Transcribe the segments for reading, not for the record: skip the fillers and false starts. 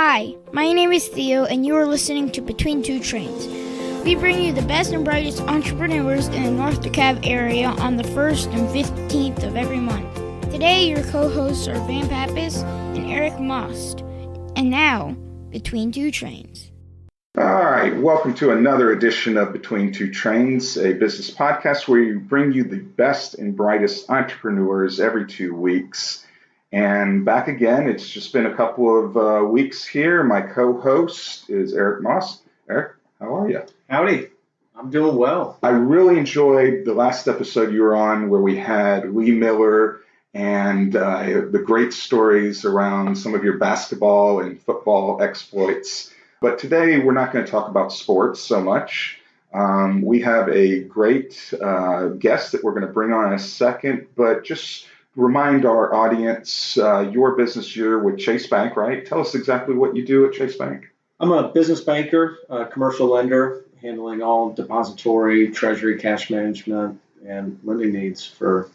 Hi, my name is Theo, and you are listening to Between Two Trains. We bring you the best and brightest entrepreneurs in the North DeKalb area on the 1st and 15th of every month. Today, your co-hosts are Van Pappas and Eric Most. And now, Between Two Trains. All right, welcome to another edition of Between Two Trains, a business podcast where we bring you the best and brightest entrepreneurs every 2 weeks. And back again, it's just been a couple of weeks here. My co-host is Eric Moss. Eric, how are you? Howdy. I'm doing well. I really enjoyed the last episode you were on where we had Lee Miller and the great stories around some of your basketball and football exploits. But today, we're not going to talk about sports so much. We have a great guest that we're going to bring on in a second, but just remind our audience, your business, you're with Chase Bank, right? Tell us exactly what you do at Chase Bank. I'm a business banker, a commercial lender, handling all depository, treasury, cash management, and lending needs for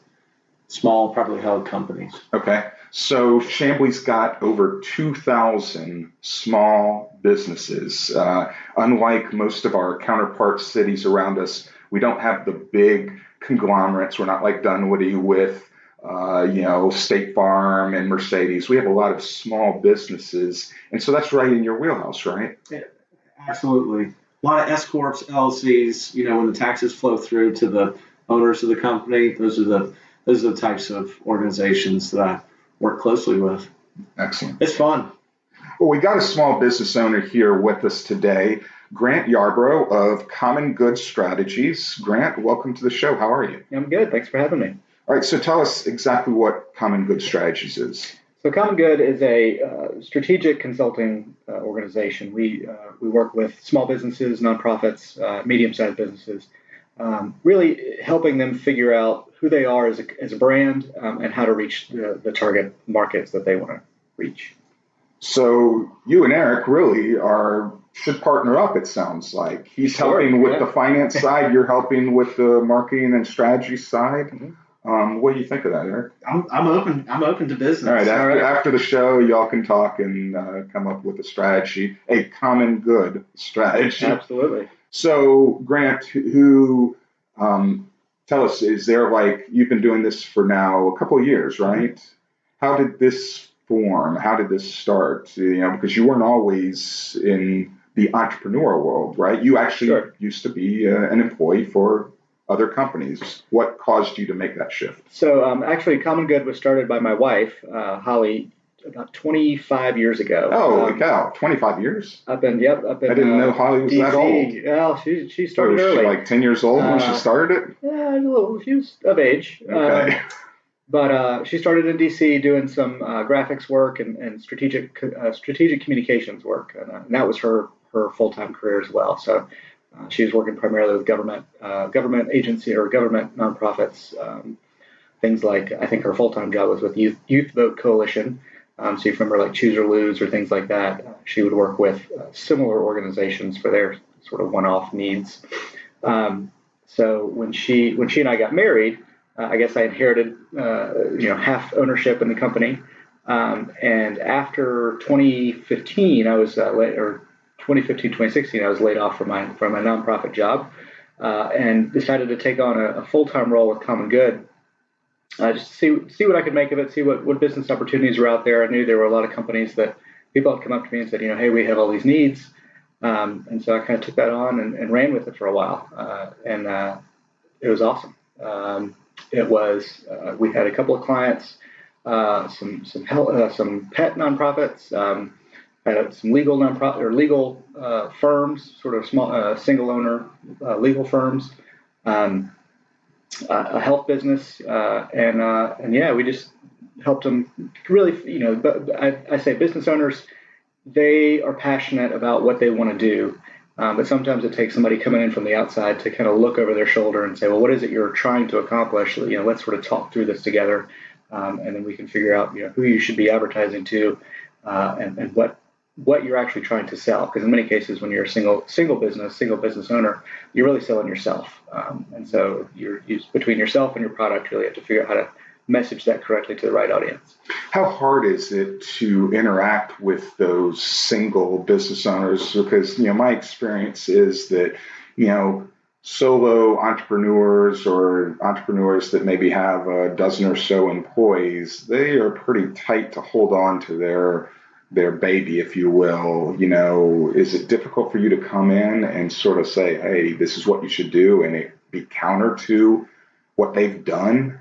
small, privately held companies. Okay. So Chambly's got over 2,000 small businesses. Unlike most of our counterpart cities around us, we don't have the big conglomerates. We're not like Dunwoody with State Farm and Mercedes. We have a lot of small businesses. And so that's right in your wheelhouse, right? Yeah, absolutely. A lot of S Corps, LLCs, when the taxes flow through to the owners of the company, those are the types of organizations that I work closely with. Excellent. It's fun. Well, we got a small business owner here with us today, Grant Yarbrough of Common Good Strategies. Grant, welcome to the show. How are you? I'm good. Thanks for having me. All right, so tell us exactly what Common Good Strategies is. So Common Good is a strategic consulting organization. We work with small businesses, nonprofits, medium-sized businesses, really helping them figure out who they are as a brand and how to reach the target markets that they want to reach. So you and Eric really should partner up, it sounds like. He's helping with the finance side, you're helping with the marketing and strategy side. Mm-hmm. What do you think of that, Eric? I'm open to business. All right. After the show, y'all can talk and come up with a strategy, a common good strategy. Absolutely. So, Grant, tell us, is there you've been doing this for now a couple of years, right? How did this form? How did this start? Because you weren't always in the entrepreneurial world, right? You actually used to be an employee for other companies. What caused you to make that shift? So actually, Common Good was started by my wife, Holly, about 25 years ago. Oh, cow, 25 years? Up in I didn't know Holly was DC. that old. Well, she started early. Was she 10 years old when she started it? Yeah, she was of age. Okay. But she started in DC doing some graphics work and strategic communications work, and that was her full-time career as well. So she was working primarily with government agency or government nonprofits. Things like, I think her full-time job was with Youth Vote Coalition. So you remember Choose or Lose or things like that. She would work with similar organizations for their sort of one-off needs. So when she and I got married, I guess I inherited half ownership in the company. And after 2015, 2016, I was laid off from my nonprofit job and decided to take on a full-time role with Common Good, just to see what I could make of it, see what business opportunities were out there. I knew there were a lot of companies that people had come up to me and said, hey, we have all these needs. And so I kind of took that on and ran with it for a while. And it was awesome. We had a couple of clients, some pet nonprofits, had some legal nonprofit or legal firms, sort of small single owner legal firms, a health business, and we just helped them really. But I say business owners, they are passionate about what they want to do, but sometimes it takes somebody coming in from the outside to kind of look over their shoulder and say, well, what is it you're trying to accomplish? Let's sort of talk through this together, and then we can figure out who you should be advertising to, and what you're actually trying to sell. Because in many cases, when you're a single business owner, you're really selling yourself. And so you're between yourself and your product, really have to figure out message that correctly to the right audience. How hard is it to interact with those single business owners? Because, my experience is that, solo entrepreneurs or entrepreneurs that maybe have a dozen or so employees, they are pretty tight to hold on to their baby, if you will. Is it difficult for you to come in and sort of say, hey, this is what you should do, and it be counter to what they've done?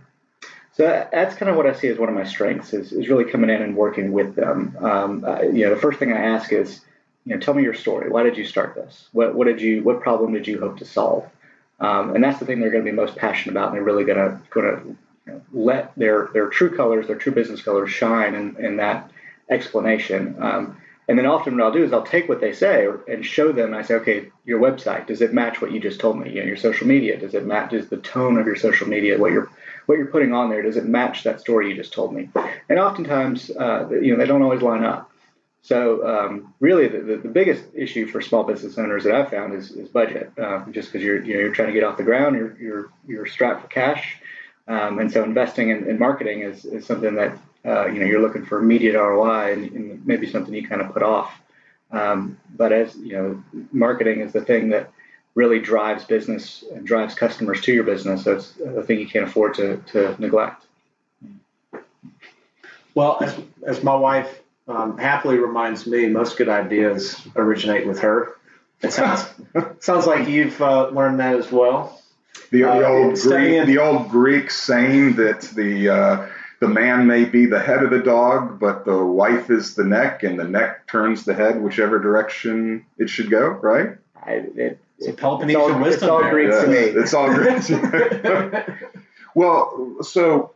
So that's kind of what I see as one of my strengths is really coming in and working with them. The first thing I ask is, tell me your story. Why did you start this? What problem did you hope to solve? And that's the thing they're going to be most passionate about, and they're really going to let their true colors, their true business colors, shine in that explanation. And then often what I'll do is I'll take what they say and show them. I say, okay, your website, does it match what you just told me? Your social media, does it match? Does the tone of your social media, what you're putting on there, does it match that story you just told me? And oftentimes, they don't always line up. So really, the biggest issue for small business owners that I've found is budget. Just because you're trying to get off the ground, you're strapped for cash, and so investing in marketing is something that you're looking for immediate ROI, and maybe something you kind of put off. But as marketing is the thing that really drives business and drives customers to your business. So it's the thing you can't afford to neglect. Well, as my wife happily reminds me, most good ideas originate with her. It sounds like you've learned that as well. The old Greek saying that the man may be the head of the dog, but the wife is the neck, and the neck turns the head whichever direction it should go. Right? It's a Peloponnesian wisdom. It's all Greek to me. It's all Greek. Well, so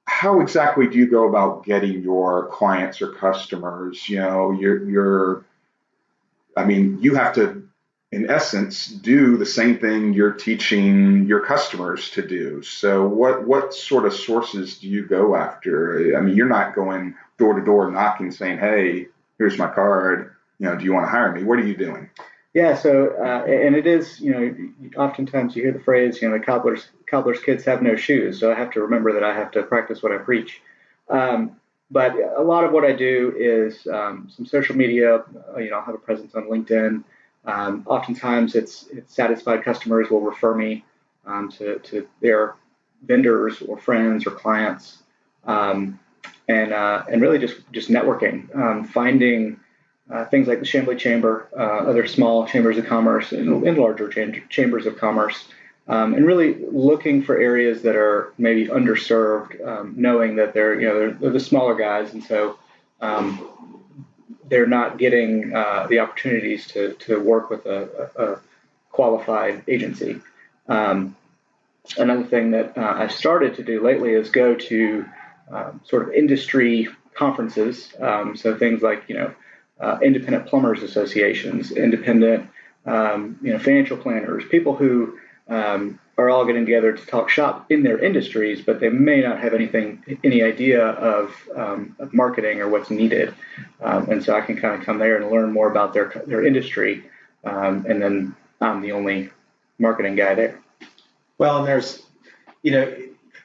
how exactly do you go about getting your clients or customers? You have to, in essence, do the same thing you're teaching your customers to do. So what sort of sources do you go after? You're not going door to door knocking saying, hey, here's my card. Do you want to hire me? What are you doing? Yeah, so and it is, oftentimes you hear the phrase, the cobbler's kids have no shoes. So I have to remember that I have to practice what I preach. But a lot of what I do is some social media. I'll have a presence on LinkedIn. Oftentimes it's satisfied customers will refer me to their vendors or friends or clients, and really just networking, finding things like the Chambly Chamber, other small chambers of commerce, and larger chambers of commerce, and really looking for areas that are maybe underserved, knowing that they're the smaller guys, and so they're not getting the opportunities to work with a qualified agency. Another thing that I've started to do lately is go to sort of industry conferences, so things like independent plumbers associations, independent financial planners, people who are all getting together to talk shop in their industries, but they may not have any idea of marketing or what's needed. And so I can kind of come there and learn more about their industry, and then I'm the only marketing guy there. Well, and there's,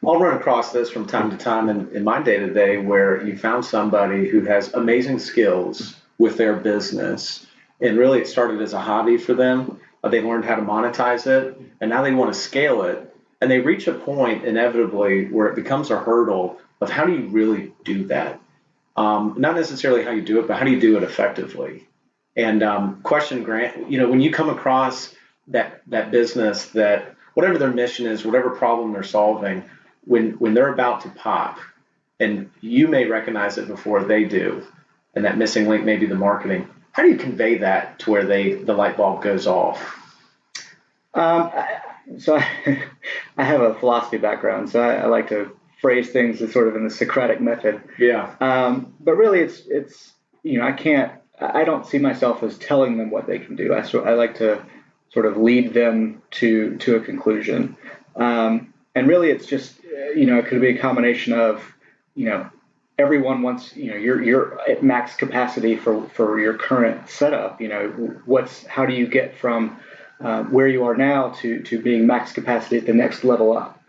I'll run across this from time to time in my day-to-day where you found somebody who has amazing skills with their business, and really it started as a hobby for them. They learned how to monetize it, and now they want to scale it, and they reach a point inevitably where it becomes a hurdle of how do you really do that? Not necessarily how you do it, but how do you do it effectively? And question, Grant, when you come across that business, that whatever their mission is, whatever problem they're solving, when they're about to pop, and you may recognize it before they do, and that missing link may be the marketing. How do you convey that to where the light bulb goes off? So I have a philosophy background, so I like to phrase things as sort of in the Socratic method. Yeah. But really, it's I don't see myself as telling them what they can do. I like to sort of lead them to a conclusion. And really, it's just it could be a combination of everyone wants, you're at max capacity for your current setup. How do you get from where you are now to being max capacity at the next level up?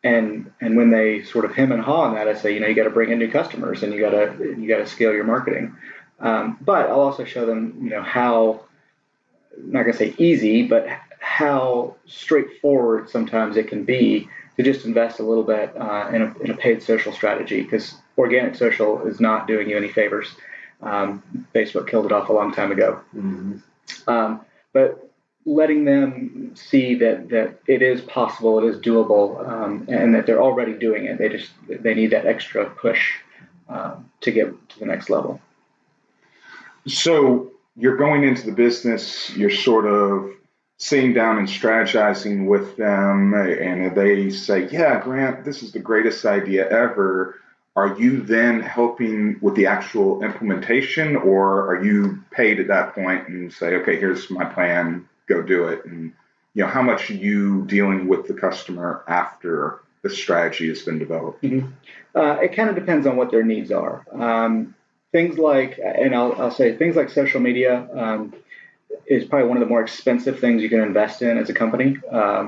and when they sort of hem and haw on that, I say, you got to bring in new customers and you got to scale your marketing. But I'll also show them, how, I'm not going to say easy, but how straightforward sometimes it can be to just invest a little bit in a paid social strategy, because organic social is not doing you any favors. Facebook killed it off a long time ago. Mm-hmm. But letting them see that it is possible, it is doable, and that they're already doing it. They need that extra push to get to the next level. So you're going into the business, you're sort of sitting down and strategizing with them, and they say, yeah, Grant, this is the greatest idea ever. Are you then helping with the actual implementation, or are you paid at that point and say, okay, here's my plan, go do it? And how much are you dealing with the customer after the strategy has been developed? Mm-hmm. It kind of depends on what their needs are. Things like, and I'll say things like social media is probably one of the more expensive things you can invest in as a company,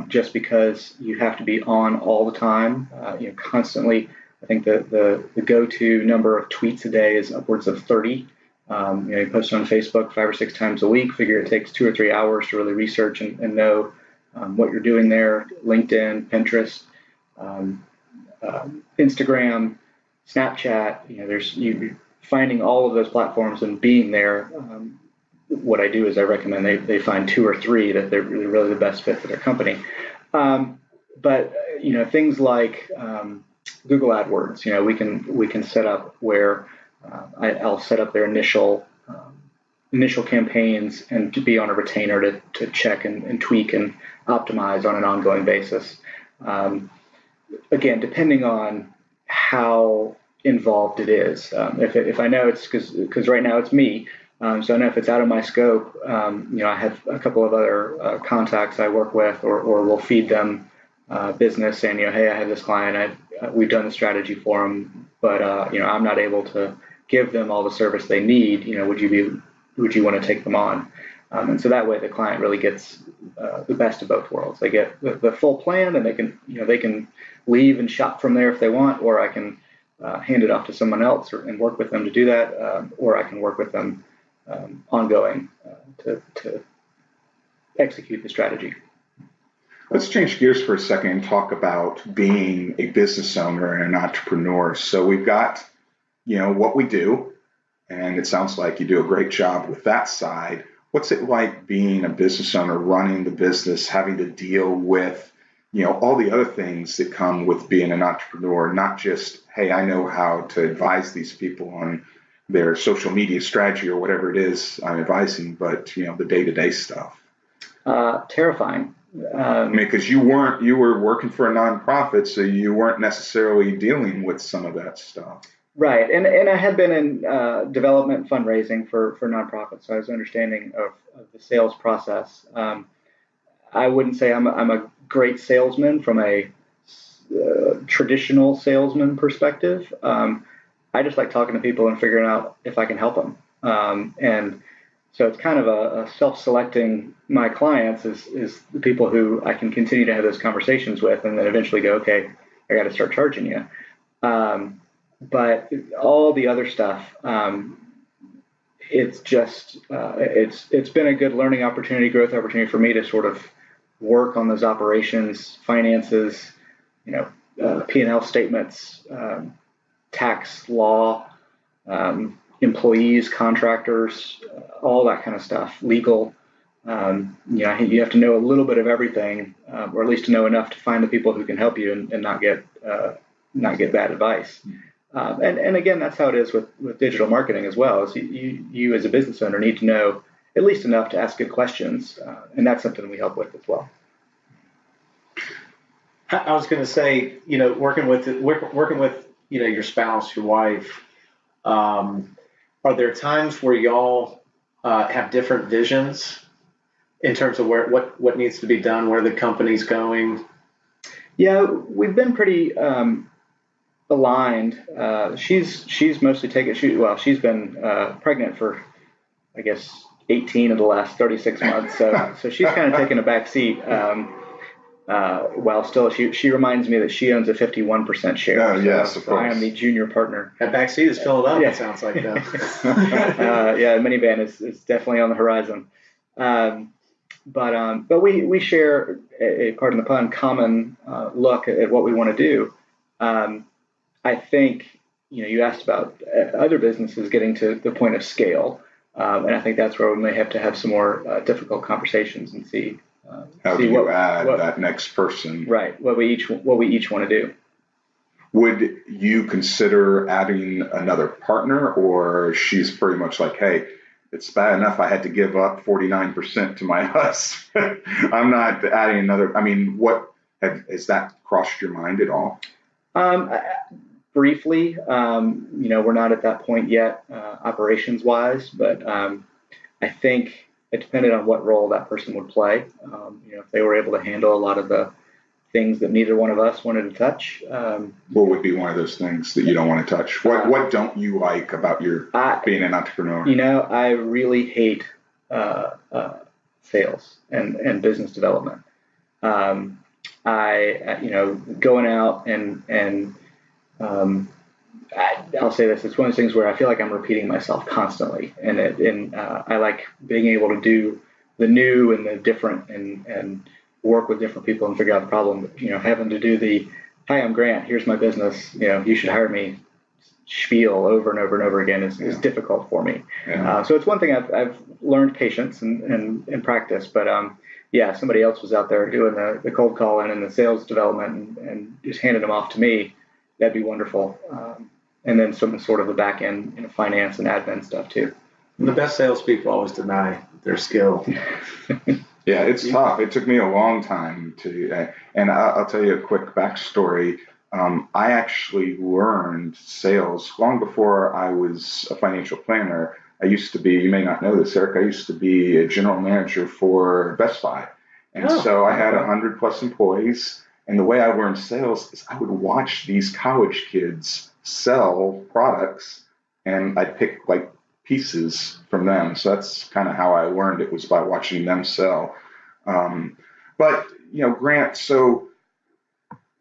just because you have to be on all the time, constantly. I think the go-to number of tweets a day is upwards of 30. You post on Facebook 5 or 6 times a week. Figure it takes 2 or 3 hours to really research and know what you're doing there. LinkedIn, Pinterest, Instagram, Snapchat. There's you finding all of those platforms and being there. What I do is I recommend they find 2 or 3 that they're really the best fit for their company. But things like Google AdWords, we can set up where I'll set up their initial campaigns and to be on a retainer to check and tweak and optimize on an ongoing basis. Again, depending on how involved it is. If I know it's because right now it's me, so I know if it's out of my scope, I have a couple of other contacts I work with, or we'll feed them business saying, hey, I have this client, we've done the strategy for them, but I'm not able to give them all the service they need. Would you want to take them on? And so that way the client really gets the best of both worlds. They get the full plan, and they can leave and shop from there if they want, or I can hand it off to someone else and work with them to do that, or I can work with them ongoing to execute the strategy. Let's change gears for a second and talk about being a business owner and an entrepreneur. So we've got, what we do, and it sounds like you do a great job with that side. What's it like being a business owner, running the business, having to deal with, all the other things that come with being an entrepreneur, not just, hey, I know how to advise these people on their social media strategy or whatever it is I'm advising, but, the day-to-day stuff. Terrifying. Because you were working for a nonprofit, so you weren't necessarily dealing with some of that stuff. Right, and I had been in development fundraising for nonprofits, so I was understanding of the sales process. I wouldn't say I'm a great salesman from a traditional salesman perspective. I just like talking to people and figuring out if I can help them. And so it's kind of a self-selecting my clients is the people who I can continue to have those conversations with, and then eventually go, okay, I got to start charging you. But all the other stuff, it's just it's been a good learning opportunity, growth opportunity for me to sort of work on those operations, finances, P&L statements, tax law, employees, contractors, all that kind of stuff, legal. You have to know a little bit of everything, or at least to know enough to find the people who can help you and not get bad advice. And again, that's how it is with digital marketing as well. Is you as a business owner need to know at least enough to ask good questions, and that's something we help with as well. I was going to say, working with your spouse, your wife, are there times where y'all have different visions in terms of what needs to be done, where the company's going? Yeah, we've been pretty aligned. She's mostly taken. She's been pregnant for, I guess, 18 of the last 36 months. So she's kind of taken a back seat. while still she reminds me that she owns a 51% share. Oh, yes, of course. I am the junior partner. That back seat is filled up, Yeah. it sounds like, though. Yeah, minivan is definitely on the horizon. But we share pardon the pun, common look at what we want to do. I think, you asked about other businesses getting to the point of scale, and I think that's where we may have to have some more difficult conversations and see how see do you what, add what, that next person? right, what we each want to do. Would you consider adding another partner, or she's pretty much like, hey, it's bad enough I had to give up 49% to my husband. I'm not adding another. I mean, has that crossed your mind at all? Briefly, we're not at that point yet, operations-wise, but I think it depended on what role that person would play. If they were able to handle a lot of the things that neither one of us wanted to touch. What would be one of those things that you don't want to touch? What don't you like about your being an entrepreneur? I really hate sales and business development. Going out and I'll say this: it's one of those things where I feel like I'm repeating myself constantly, and I like being able to do the new and the different and work with different people and figure out the problem. Having to do the "Hi, I'm Grant. Here's my business. You should hire me" spiel over and over and over again is difficult for me. Yeah. So it's one thing I've learned patience and practice, but somebody else was out there doing the cold calling and the sales development and just handed them off to me. That'd be wonderful. And then some sort of the back end, finance and admin stuff too. The best salespeople always deny their skill. Yeah, it's tough. It took me a long time and I'll tell you a quick backstory. I actually learned sales long before I was a financial planner. I used to be, you may not know this, Eric, I used to be a general manager for Best Buy. And so I had 100 plus employees. And the way I learned sales is I would watch these college kids sell products and I'd pick like pieces from them. So that's kind of how I learned it, was by watching them sell. But, Grant, so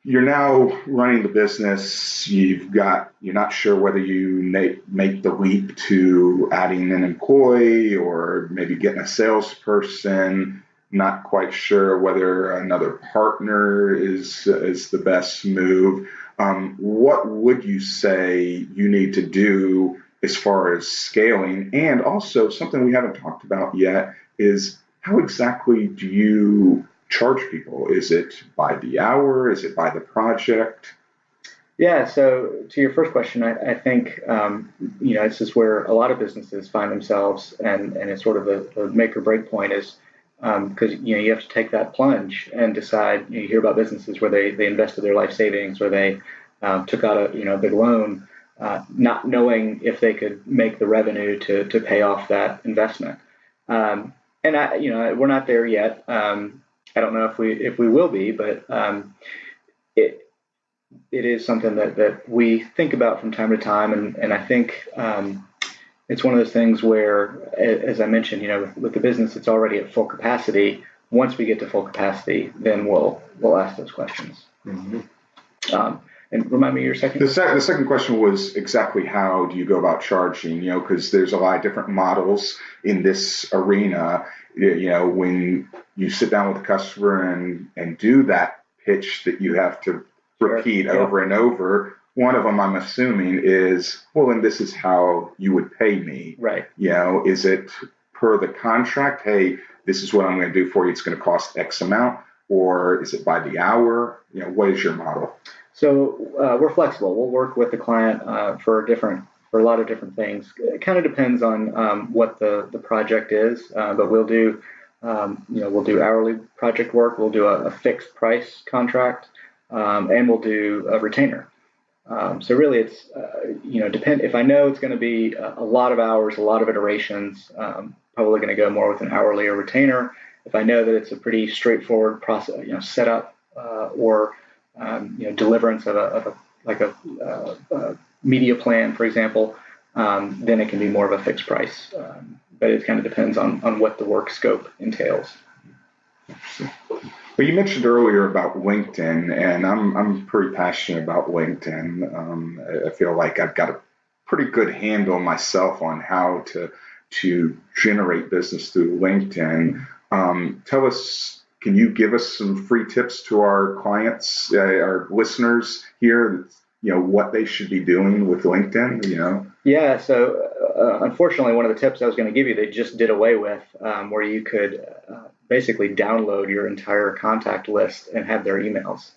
you're now running the business. You're not sure whether you make the leap to adding an employee or maybe getting a salesperson. Not quite sure whether another partner is the best move. What would you say you need to do as far as scaling? And also something we haven't talked about yet is how exactly do you charge people? Is it by the hour? Is it by the project? Yeah, so to your first question, I think, this is where a lot of businesses find themselves, and it's sort of the make or break point is because, you have to take that plunge and decide. You hear about businesses where they invested their life savings, or they took out a big loan, not knowing if they could make the revenue to pay off that investment. And we're not there yet. I don't know if we will be, but it is something that we think about from time to time, and I think it's one of those things where, as I mentioned, with the business, it's already at full capacity. Once we get to full capacity, then we'll ask those questions. Mm-hmm. And remind me your second. The second question was exactly how do you go about charging? Because there's a lot of different models in this arena. When you sit down with a customer and do that pitch that you have to repeat over and over, one of them I'm assuming is, well, and this is how you would pay me. Right. Is it per the contract? Hey, this is what I'm going to do for you. It's going to cost X amount. Or is it by the hour? What is your model? So we're flexible. We'll work with the client for a lot of different things. It kind of depends on what the project is, but we'll do hourly project work. We'll do a fixed price contract, and we'll do a retainer. So really, it's depend. If I know it's going to be a lot of hours, a lot of iterations, probably going to go more with an hourly or retainer. If I know that it's a pretty straightforward process, setup or deliverance of a media plan, for example, then it can be more of a fixed price. But it kind of depends on what the work scope entails. Well, you mentioned earlier about LinkedIn, and I'm pretty passionate about LinkedIn. I feel like I've got a pretty good handle myself on how to generate business through LinkedIn. Can you give us some free tips to our clients, our listeners here? What they should be doing with LinkedIn. Yeah. So unfortunately, one of the tips I was going to give you, they just did away with, where you could basically download your entire contact list and have their emails.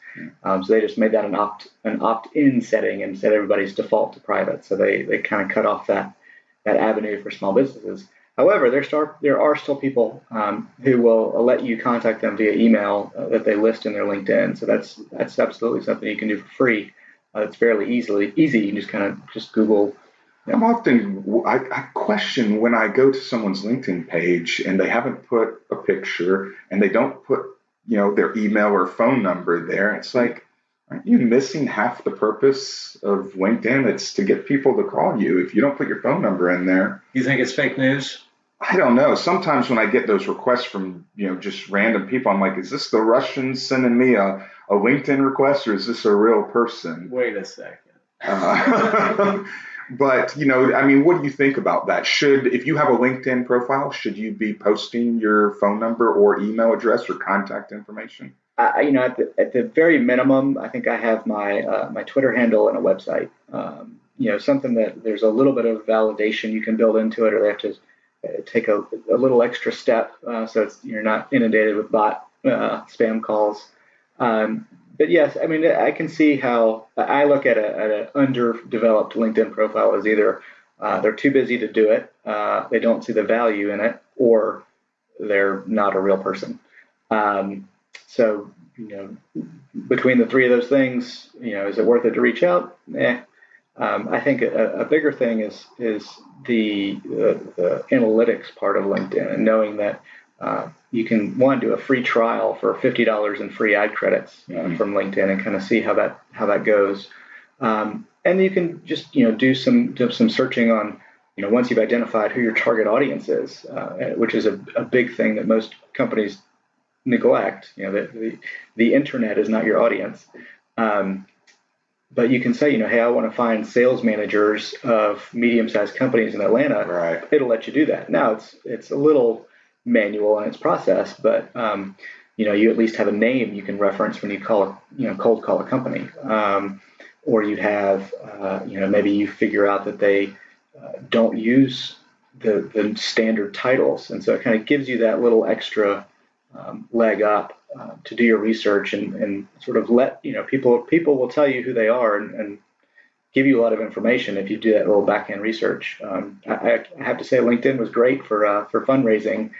So they just made that an opt-in setting and set everybody's default to private. So they kind of cut off that avenue for small businesses. However, there are still people who will let you contact them via email that they list in their LinkedIn. So that's absolutely something you can do for free. It's fairly easy. You can just Google. I question when I go to someone's LinkedIn page and they haven't put a picture and they don't put, their email or phone number there. It's like, aren't you missing half the purpose of LinkedIn? It's to get people to call you. If you don't put your phone number in there. You think it's fake news? I don't know. Sometimes when I get those requests from, just random people, I'm like, is this the Russians sending me a LinkedIn request, or is this a real person? Wait a second. But, what do you think about that? If you have a LinkedIn profile, should you be posting your phone number or email address or contact information? At the very minimum, I think I have my Twitter handle and a website. Something that there's a little bit of validation you can build into it, or they have to take a little extra step, so you're not inundated with bot spam calls. But yes, I can see how I look at an underdeveloped LinkedIn profile as either they're too busy to do it, they don't see the value in it, or they're not a real person. So, between the three of those things, is it worth it to reach out? I think a bigger thing is the analytics part of LinkedIn, and knowing that you can do a free trial for $50 in free ad credits from LinkedIn and kind of see how that goes. And you can just do some searching on once you've identified who your target audience is, which is a big thing that most companies neglect. The internet is not your audience. But you can say, hey, I want to find sales managers of medium-sized companies in Atlanta. Right. It'll let you do that. Now it's a little manual in its process, but you at least have a name you can reference when you cold call a company, or you'd have maybe you figure out that they don't use the standard titles, and so it kind of gives you that little extra leg up to do your research and sort of let people will tell you who they are and give you a lot of information if you do that little back end research. I have to say LinkedIn was great for fundraising,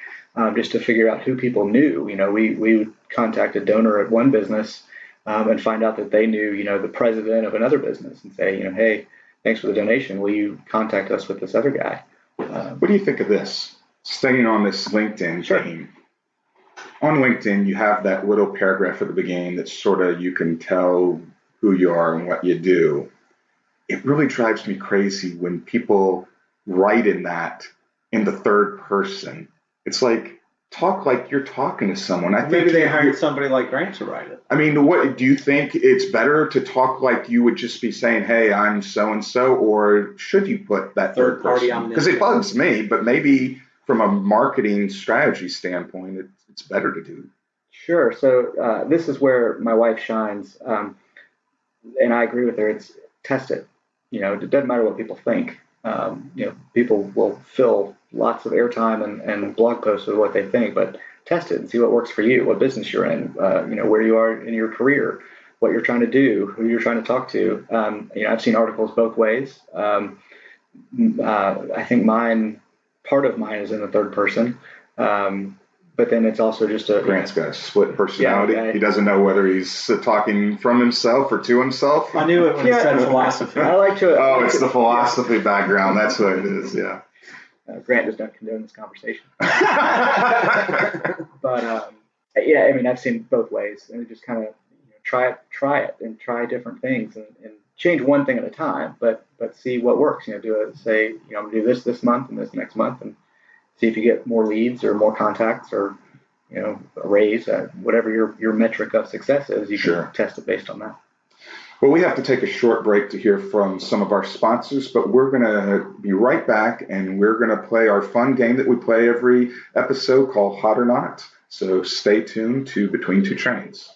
just to figure out who people knew. We would contact a donor at one business and find out that they knew the president of another business and say hey, thanks for the donation, will you contact us with this other guy? What do you think of this? Staying on this LinkedIn theme. On LinkedIn, you have that little paragraph at the beginning that sort of you can tell who you are and what you do. It really drives me crazy when people write in the third person. It's like, talk like you're talking to someone. I Maybe they hired somebody like Grant to write it. What do you think? It's better to talk like you would just be saying, hey, I'm so-and-so, or should you put that third party person? on? Because it bugs me, but maybe from a marketing strategy standpoint, it's better to do. Sure. So this is where my wife shines, and I agree with her. It's test it. It doesn't matter what people think. People will fill lots of airtime and blog posts with what they think, but test it and see what works for you, what business you're in, where you are in your career, what you're trying to do, who you're trying to talk to. I've seen articles both ways. I think part of mine is in the third person. But then it's also just Grant's got a split personality. Yeah, he doesn't know whether he's talking from himself or to himself. I knew it when he said philosophy. I like to. It's the philosophy background. That's what it is. Yeah. Grant does not condone this conversation. But I've seen both ways, and just kind of try it and try different things and change one thing at a time. But see what works. I'm gonna do this month and this next month and see if you get more leads or more contacts or a raise, whatever your metric of success is, you Sure. can test it based on that. Well, we have to take a short break to hear from some of our sponsors, but we're going to be right back, and we're going to play our fun game that we play every episode called Hot or Not. So stay tuned to Between Two Trains.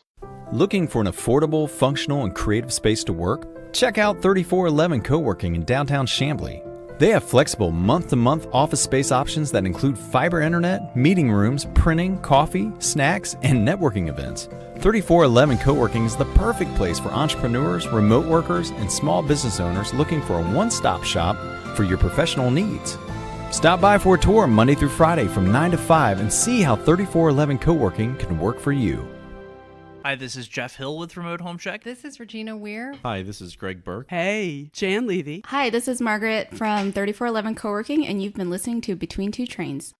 Looking for an affordable, functional, and creative space to work? Check out 3411 Co-working in downtown Chamblee. They have flexible month-to-month office space options that include fiber internet, meeting rooms, printing, coffee, snacks, and networking events. 3411 Co-working is the perfect place for entrepreneurs, remote workers, and small business owners looking for a one-stop shop for your professional needs. Stop by for a tour Monday through Friday from 9 to 5 and see how 3411 Co-working can work for you. Hi, this is Jeff Hill with Remote Home Check. This is Regina Weir. Hi, this is Greg Burke. Hey, Jan Levy. Hi, this is Margaret from 3411 Co-working, and you've been listening to Between Two Trains.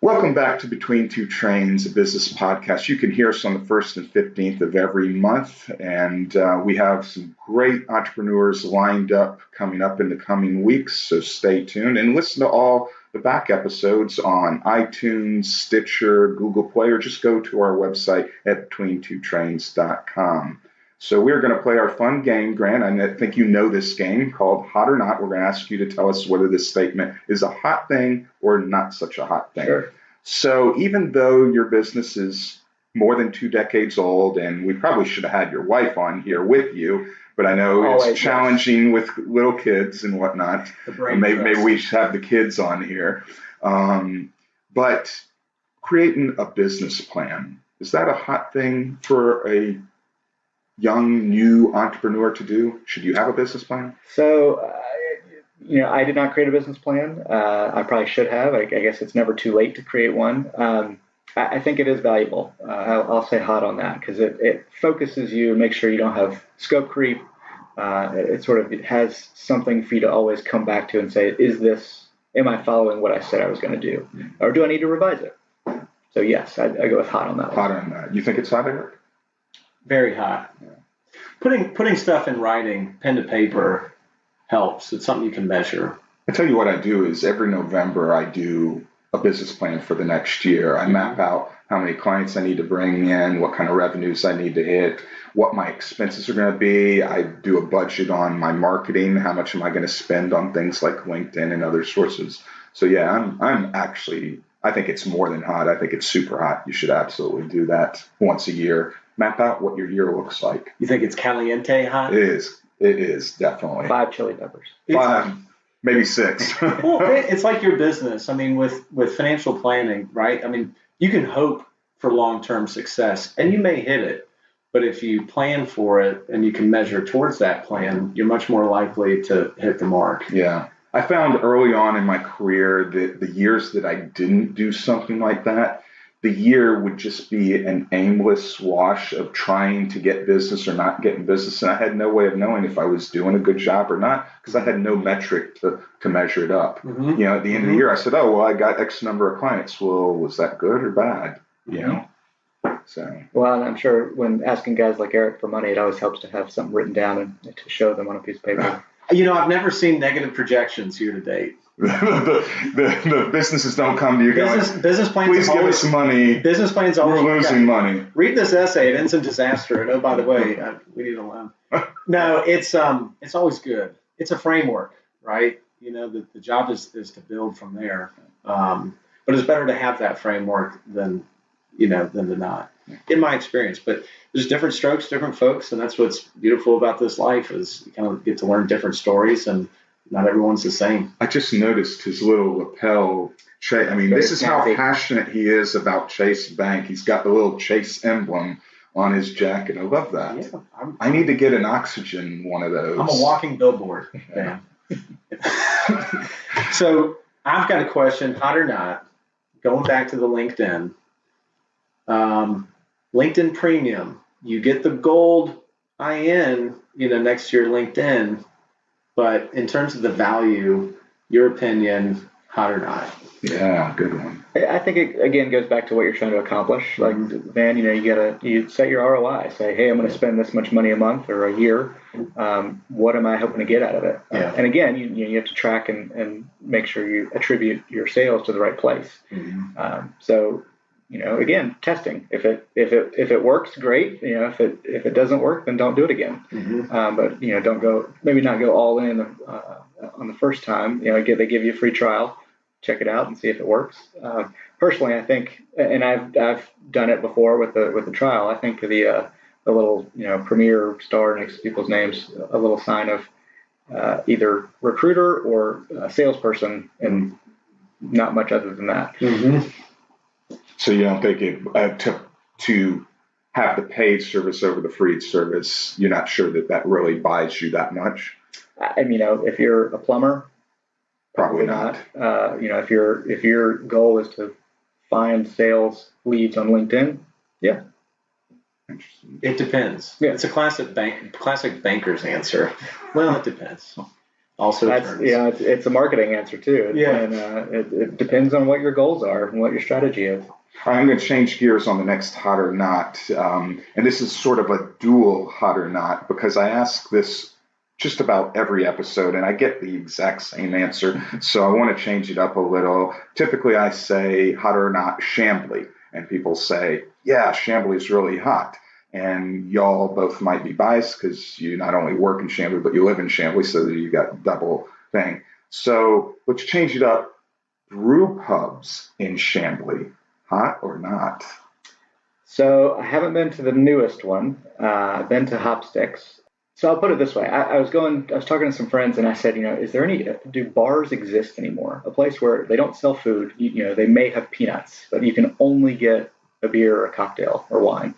Welcome back to Between Two Trains, a business podcast. You can hear us on the 1st and 15th of every month, and we have some great entrepreneurs lined up coming up in the coming weeks, so stay tuned and listen to all the back episodes on iTunes, Stitcher, Google Play, or just go to our website at betweentwotrains.com. So we're going to play our fun game, Grant. I think you know this game called Hot or Not. We're going to ask you to tell us whether this statement is a hot thing or not such a hot thing. Sure. So even though your business is more than 2 decades old, and we probably should have had your wife on here with you, but I know it's challenging with little kids and whatnot. Maybe we should have the kids on here. But creating a business plan, is that a hot thing for a young, new entrepreneur to do? Should you have a business plan? So, I did not create a business plan. I probably should have. I guess it's never too late to create one. I think it is valuable. I'll say hot on that because it focuses you, makes sure you don't have scope creep. It has something for you to always come back to and say, am I following what I said I was going to do? Or do I need to revise it? So yes, I go with hot on that. Hot on that. You think it's hot, Eric? Very hot. Yeah. Putting stuff in writing, pen to paper, helps. It's something you can measure. I tell you what I do is every November I do a business plan for the next year. I map out how many clients I need to bring in, what kind of revenues I need to hit, what my expenses are going to be. I do a budget on my marketing. How much am I going to spend on things like LinkedIn and other sources? So yeah, I think it's more than hot. I think it's super hot. You should absolutely do that once a year. Map out what your year looks like. You think it's caliente hot? It is definitely. 5 chili peppers. 5, maybe 6. Well, it's like your business. I mean, with financial planning, right? I mean, you can hope for long-term success, and you may hit it. But if you plan for it and you can measure towards that plan, you're much more likely to hit the mark. Yeah. I found early on in my career that the years that I didn't do something like that, the year would just be an aimless wash of trying to get business or not getting business. And I had no way of knowing if I was doing a good job or not because I had no metric to measure it up. Mm-hmm. At the end of the year, I said, oh, well, I got X number of clients. Well, was that good or bad? So. Well, and I'm sure when asking guys like Eric for money, it always helps to have something written down and to show them on a piece of paper. I've never seen negative projections year to date. the businesses don't come to you business plans. Please give us money. Business plans always. We're losing money. Read this essay. It ends in disaster. And by the way, we need a loan. No, it's always good. It's a framework, right? The job is to build from there. But it's better to have that framework than to not, in my experience. But there's different strokes, different folks, and that's what's beautiful about this life is you kind of get to learn different stories, and not everyone's the same. I just noticed his little lapel. This is how passionate he is about Chase Bank. He's got the little Chase emblem on his jacket. I love that. Yeah, I need to get an oxygen one of those. I'm a walking billboard fan. So I've got a question, hot or not, going back to the LinkedIn. LinkedIn Premium, you get the gold IN, next to your LinkedIn, but in terms of the value, your opinion, hot or not? Yeah, good one. I think it again goes back to what you're trying to accomplish. Like, Van, you set your ROI. Say, hey, I'm going to spend this much money a month or a year. What am I hoping to get out of it? Yeah. And again, you have to track and make sure you attribute your sales to the right place. Mm-hmm. So again, testing. If it works, great. If it doesn't work, then don't do it again. But maybe not go all in on the first time. They give you a free trial, check it out and see if it works. Personally, I think, and I've done it before with the trial. I think the little premier star next to people's names, a little sign of either recruiter or salesperson, and not much other than that. So you don't think to have the paid service over the free service, you're not sure that really buys you that much? If you're a plumber, probably not. If your goal is to find sales leads on LinkedIn, yeah. Interesting. It depends. Yeah. It's a classic banker's answer. Well, it depends. Also, it's a marketing answer too. And it depends on what your goals are and what your strategy is. I'm going to change gears on the next hot or not. And this is sort of a dual hot or not, because I ask this just about every episode and I get the exact same answer. So I want to change it up a little. Typically I say hot or not Chambly, and people say, yeah, Chambly is really hot. And y'all both might be biased because you not only work in Chambly, but you live in Chambly, so that you got double thing. So let's change it up. Brew pubs in Chambly, hot or not? So I haven't been to the newest one. I've been to Hopsticks. So I'll put it this way. I was talking to some friends and I said, do bars exist anymore? A place where they don't sell food, they may have peanuts, but you can only get a beer or a cocktail or wine.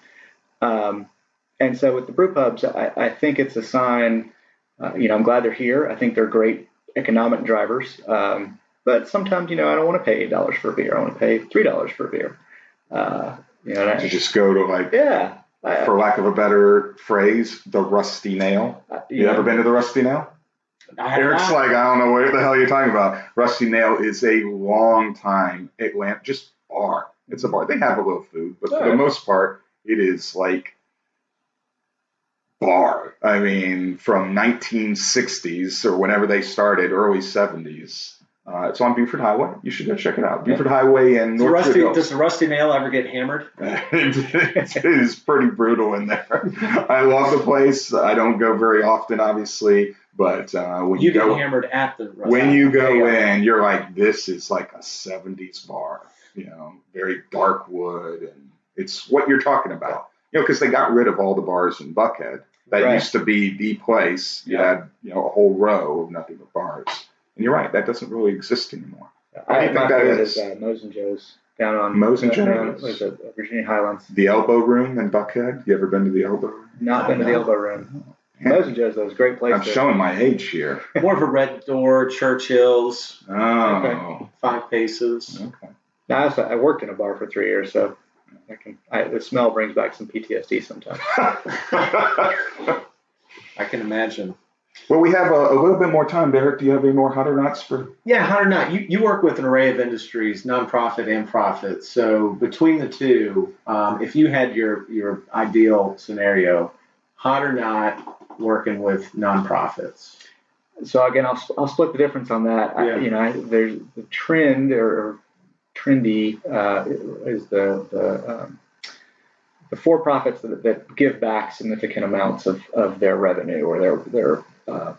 And so with the brew pubs, I think it's a sign, I'm glad they're here. I think they're great economic drivers. But sometimes, I don't want to pay $8 for a beer. I want to pay $3 for a beer. To just go to for lack of a better phrase, the Rusty Nail. You ever been to the Rusty Nail? Eric's like, I don't know what the hell you're talking about. Rusty Nail is a long time Atlanta, just bar. It's a bar. They have a little food, but for the most part, it is like bar. From 1960s or whenever they started, early 70s. It's on Buford Highway. You should go check it out. Buford Highway and North Hills. Does the Rusty Nail ever get hammered? It is pretty brutal in there. I love the place. I don't go very often, obviously, but when you get go hammered at the Rusty when you go in, you're like, this is like a 70s bar. Very dark wood, and it's what you're talking about. Because they got rid of all the bars in Buckhead. That used to be the place. You had a whole row of nothing but bars. And you're right, that doesn't really exist anymore. I think that is Moe's and Joe's down on Moe's and Joe's. Was it Virginia Highlands? The Elbow Room in Buckhead. You ever been to the Elbow Room? Not been to the Elbow Room. Moe's and Joe's, though, is a great place. I'm showing my age here. More of a Red Door, Churchill's. Oh. 5 Paces. Okay. Now, I worked in a bar for 3 years, so the smell brings back some PTSD sometimes. I can imagine. Well, we have a little bit more time. Derek, do you have any more hot or nots for? Yeah, hot or not. You work with an array of industries, nonprofit and profit. So between the two, if you had your ideal scenario, hot or not working with nonprofits? So again, I'll split the difference on that. Yeah. There's the trend or trendy is the for-profits that give back significant amounts of their revenue or their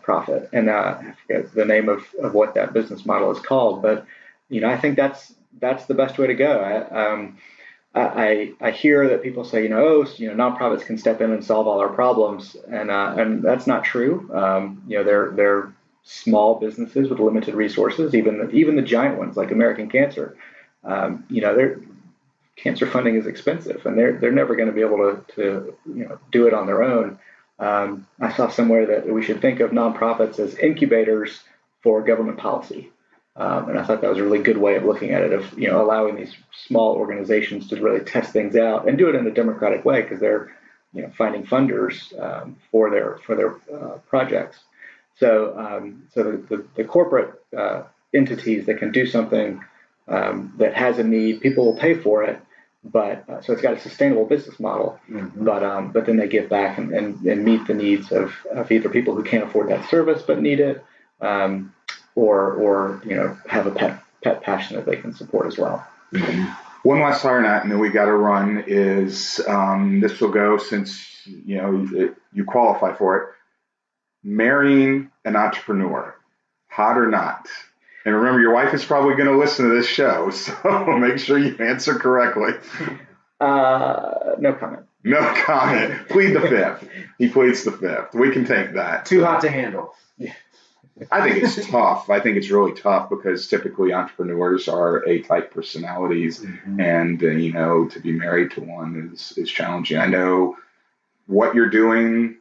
profit. And I forget the name of what that business model is called, but I think that's the best way to go. I hear that people say, nonprofits can step in and solve all our problems, and that's not true. They're small businesses with limited resources, even the giant ones like American Cancer. Their cancer funding is expensive, and they're never going to be able to do it on their own. I saw somewhere that we should think of nonprofits as incubators for government policy. And I thought that was a really good way of looking at it, of allowing these small organizations to really test things out and do it in a democratic way, because they're finding funders for their projects. So the corporate entities that can do something that has a need, people will pay for it, but so it's got a sustainable business model. Mm-hmm. But then they give back and meet the needs of either people who can't afford that service but need it. Or have a pet passion that they can support as well. Mm-hmm. One last fire night, and then we got to run. Is this will go since you qualify for it? Marrying an entrepreneur, hot or not? And remember, your wife is probably going to listen to this show, so make sure you answer correctly. No comment. No comment. Plead the fifth. He pleads the fifth. We can take that. Too hot to handle. I think it's tough. I think it's really tough because typically entrepreneurs are A-type personalities, and to be married to one is challenging. I know what you're doing,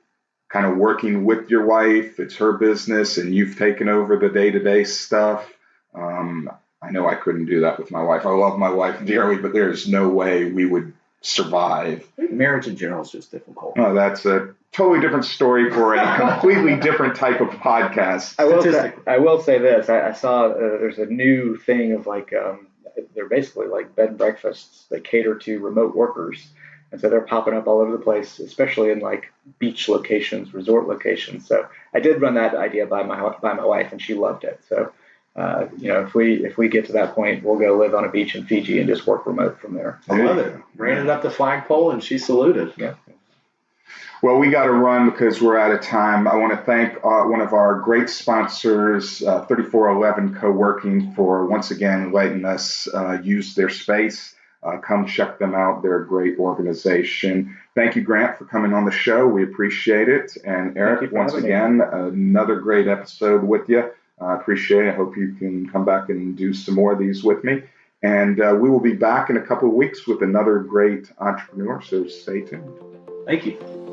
kind of working with your wife. It's her business, and you've taken over the day-to-day stuff. I know I couldn't do that with my wife. I love my wife dearly, but there's no way we would survive. Marriage in general is just difficult. Oh, that's a totally different story for a completely different type of podcast. I will say this. I saw there's a new thing of they're basically like bed and breakfasts that cater to remote workers. And so they're popping up all over the place, especially in like beach locations, resort locations. So I did run that idea by my wife, and she loved it. So if we get to that point, we'll go live on a beach in Fiji and just work remote from there. I love it. Ran it up the flagpole, and she saluted. Yeah. Well, we got to run because we're out of time. I want to thank one of our great sponsors, 3411 Co-working, for once again letting us use their space. Come check them out. They're a great organization. Thank you, Grant, for coming on the show. We appreciate it. And Eric, once again, another great episode with you. I appreciate it. I hope you can come back and do some more of these with me. And we will be back in a couple of weeks with another great entrepreneur, so stay tuned. Thank you.